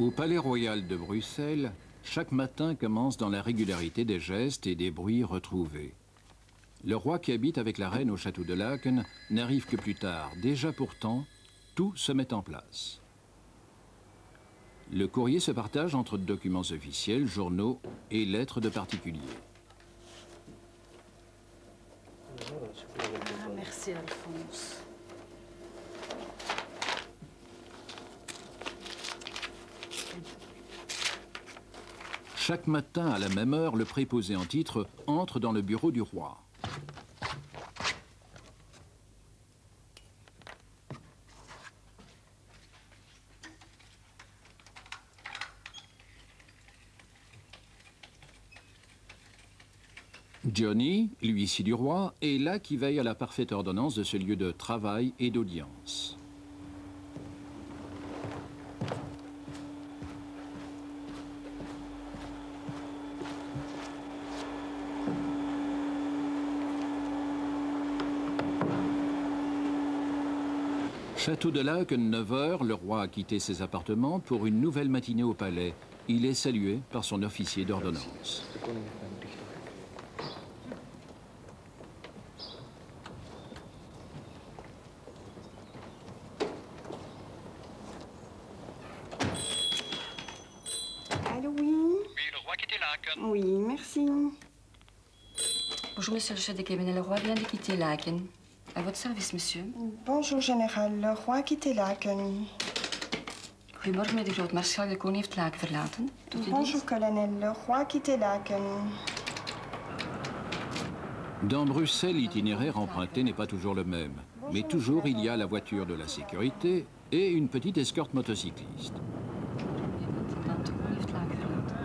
Au Palais Royal de Bruxelles, chaque matin commence dans la régularité des gestes et des bruits retrouvés. Le roi qui habite avec la reine au château de Laeken n'arrive que plus tard. Déjà pourtant, tout se met en place. Le courrier se partage entre documents officiels, journaux et lettres de particuliers. Ah, merci Alphonse. Chaque matin, à la même heure, le préposé en titre entre dans le bureau du roi. Johnny, l'huissier du roi, est là qui veille à la parfaite ordonnance de ce lieu de travail et d'audience. Château de Laeken, 9 h, le roi a quitté ses appartements pour une nouvelle matinée au palais. Il est salué par son officier d'ordonnance. Allô, oui? Oui, le roi quittait Laeken. Oui, merci. Bonjour, monsieur le chef de cabinet. Le roi vient de quitter Laeken. À votre service, monsieur. Bonjour, général. Le roi a quitté Laken. Goedemorgen, meneer de grootmaarschalk. De koning heeft Laken verlaten. Tot uw Bonjour, dienst. colonel. Le roi a quitté Laken. Dans Bruxelles, l'itinéraire emprunté n'est pas toujours le même. Mais toujours, il y a la voiture de la sécurité et une petite escorte motocycliste. De koning heeft Laken verlaten.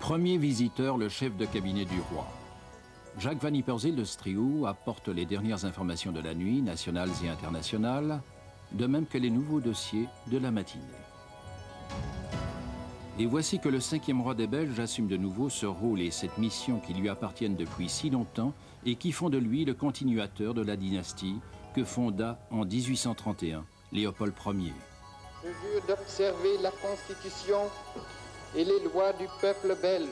Premier visiteur, le chef de cabinet du roi. Jacques Van Ypersel de Striou apporte les dernières informations de la nuit, nationales et internationales, de même que les nouveaux dossiers de la matinée. Et voici que le 5e roi des Belges assume de nouveau ce rôle et cette mission qui lui appartiennent depuis si longtemps et qui font de lui le continuateur de la dynastie que fonda en 1831 Léopold Ier. Je jure d'observer la Constitution et les lois du peuple belge,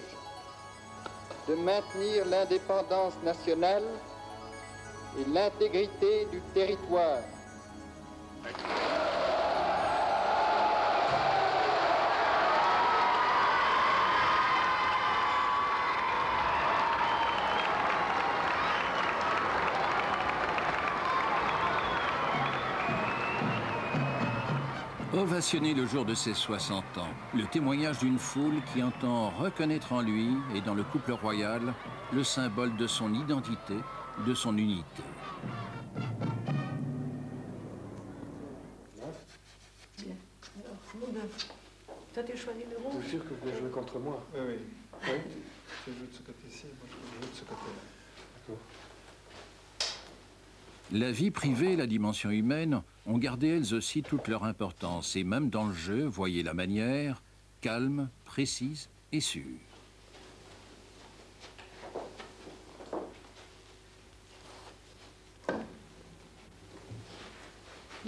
de maintenir l'indépendance nationale et l'intégrité du territoire. Ovationné le jour de ses 60 ans, le témoignage d'une foule qui entend reconnaître en lui et dans le couple royal le symbole de son identité, de son unité. Toi, tu choisis le rouge. Je suis sûr que vous voulez jouer contre moi. Oui, oui. Oui. Je joue de ce côté-ci, moi je joue de ce côté-là. D'accord. La vie privée et la dimension humaine ont gardé elles aussi toute leur importance. Et même dans le jeu, voyez la manière, calme, précise et sûre.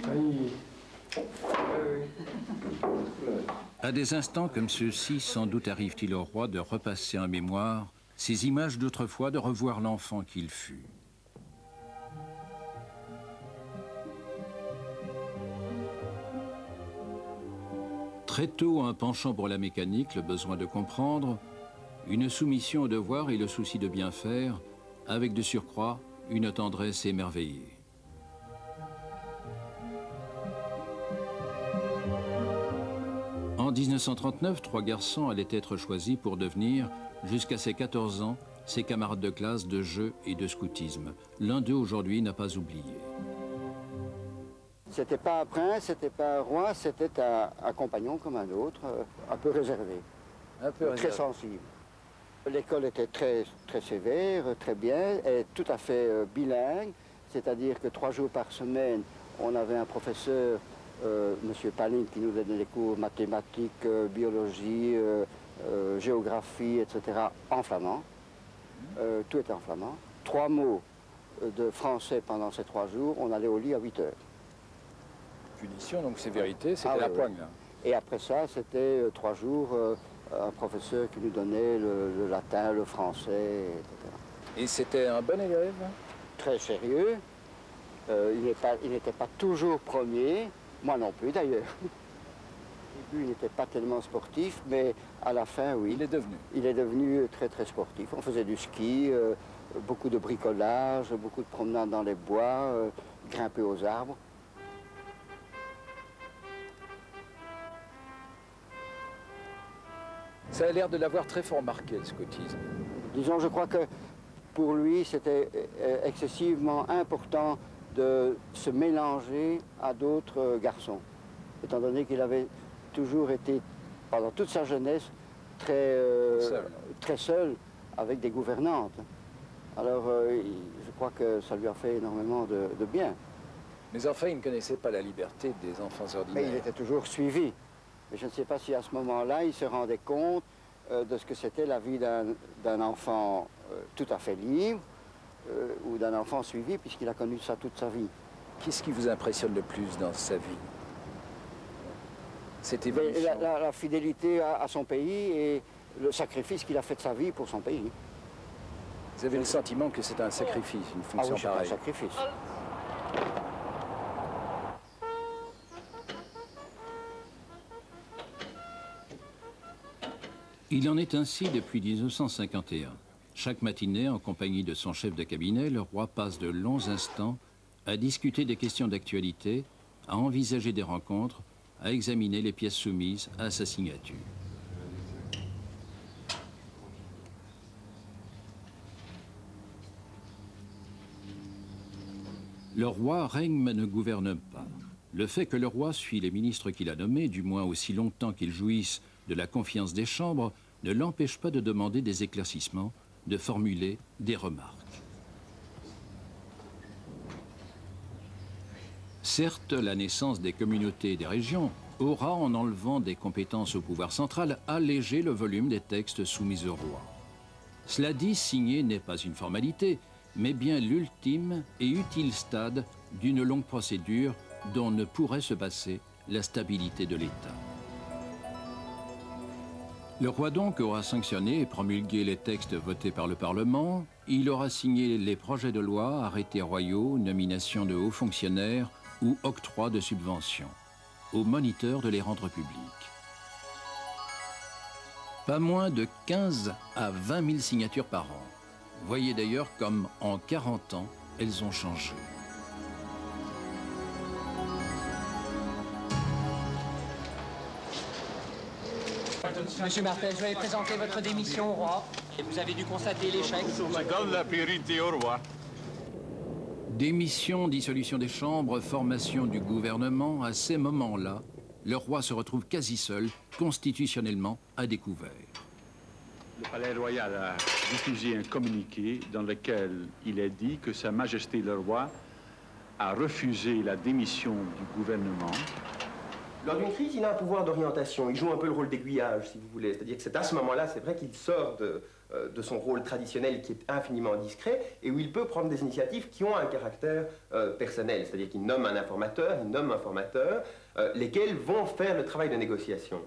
Aïe. À des instants comme ceux-ci, sans doute arrive-t-il au roi de repasser en mémoire ces images d'autrefois, de revoir l'enfant qu'il fut. Très tôt, un penchant pour la mécanique, le besoin de comprendre, une soumission au devoir et le souci de bien faire, avec de surcroît une tendresse émerveillée. En 1939, 3 garçons allaient être choisis pour devenir, jusqu'à ses 14 ans, ses camarades de classe de jeu et de scoutisme. L'un d'eux aujourd'hui n'a pas oublié. C'était pas un prince, c'était pas un roi, c'était un compagnon comme un autre, un peu réservé, très sensible. L'école était très sévère, très bien, et tout à fait bilingue, c'est-à-dire que 3 jours par semaine, on avait un professeur, M. Palin, qui nous donnait des cours mathématiques, biologie, géographie, etc., en flamand. Tout était en flamand. 3 mots de français pendant ces 3 jours, on allait au lit à 8 heures. Punition, donc sévérité, c'était la poigne. Là. Et après ça, c'était 3 jours, un professeur qui nous donnait le latin, le français, etc. Et c'était un bon élève? Très sérieux. Il n'était pas toujours premier, moi non plus d'ailleurs. Au début, il n'était pas tellement sportif, mais à la fin, oui. Il est devenu? Il est devenu très sportif. On faisait du ski, beaucoup de bricolage, beaucoup de promenades dans les bois, grimper aux arbres. Ça a l'air de l'avoir très fort marqué, le scoutisme. Disons, je crois que pour lui, c'était excessivement important de se mélanger à d'autres garçons, étant donné qu'il avait toujours été, pendant toute sa jeunesse, très seul avec des gouvernantes. Alors, je crois que ça lui a fait énormément de bien. Mais enfin, il ne connaissait pas la liberté des enfants ordinaires. Mais il était toujours suivi. Mais je ne sais pas si à ce moment-là, il se rendait compte de ce que c'était la vie d'un enfant tout à fait libre ou d'un enfant suivi, puisqu'il a connu ça toute sa vie. Qu'est-ce qui vous impressionne le plus dans sa vie? Cette évolution? La fidélité à son pays et le sacrifice qu'il a fait de sa vie pour son pays. Vous avez le sentiment que c'est un sacrifice, une fonction pareille? Ah oui, c'est un sacrifice. Il en est ainsi depuis 1951. Chaque matinée, en compagnie de son chef de cabinet, le roi passe de longs instants à discuter des questions d'actualité, à envisager des rencontres, à examiner les pièces soumises à sa signature. Le roi règne mais ne gouverne pas. Le fait que le roi suit les ministres qu'il a nommés, du moins aussi longtemps qu'ils jouissent de la confiance des chambres, ne l'empêche pas de demander des éclaircissements, de formuler des remarques. Certes, la naissance des communautés et des régions aura, en enlevant des compétences au pouvoir central, allégé le volume des textes soumis au roi. Cela dit, signer n'est pas une formalité, mais bien l'ultime et utile stade d'une longue procédure dont ne pourrait se passer la stabilité de l'État. Le roi donc aura sanctionné et promulgué les textes votés par le Parlement, il aura signé les projets de loi, arrêtés royaux, nominations de hauts fonctionnaires ou octroi de subventions, aux moniteurs de les rendre publics. Pas moins de 15 à 20 000 signatures par an. Voyez d'ailleurs comme en 40 ans, elles ont changé. Monsieur Martel, je vais présenter votre démission au roi. Et vous avez dû constater l'échec. Je donne la priorité au roi. Démission, dissolution des chambres, formation du gouvernement, à ces moments-là, le roi se retrouve quasi seul, constitutionnellement à découvert. Le Palais Royal a diffusé un communiqué dans lequel il est dit que Sa Majesté le Roi a refusé la démission du gouvernement. Lors d'une crise, il a un pouvoir d'orientation. Il joue un peu le rôle d'aiguillage, si vous voulez. C'est-à-dire que c'est à ce moment-là, c'est vrai qu'il sort de son rôle traditionnel qui est infiniment discret et où il peut prendre des initiatives qui ont un caractère personnel. C'est-à-dire qu'il nomme un informateur, il nomme un formateur, lesquels vont faire le travail de négociation.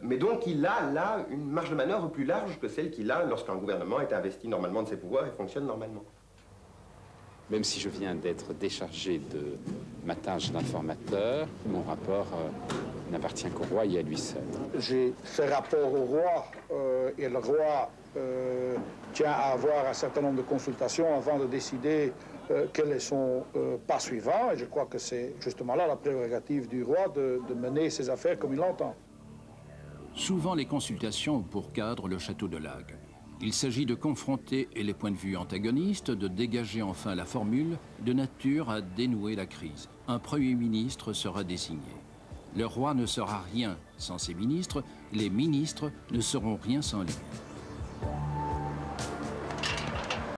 Mais donc il a là une marge de manœuvre plus large que celle qu'il a lorsqu'un gouvernement est investi normalement de ses pouvoirs et fonctionne normalement. Même si je viens d'être déchargé de ma tâche d'informateur, mon rapport n'appartient qu'au roi et à lui seul. J'ai fait rapport au roi et le roi tient à avoir un certain nombre de consultations avant de décider quel est son pas suivant. Et je crois que c'est justement là la prérogative du roi de mener ses affaires comme il l'entend. Souvent, les consultations ont pour cadre le château de Lagues. Il s'agit de confronter les points de vue antagonistes, de dégager enfin la formule de nature à dénouer la crise. Un Premier ministre sera désigné. Le roi ne sera rien sans ses ministres, les ministres ne seront rien sans lui.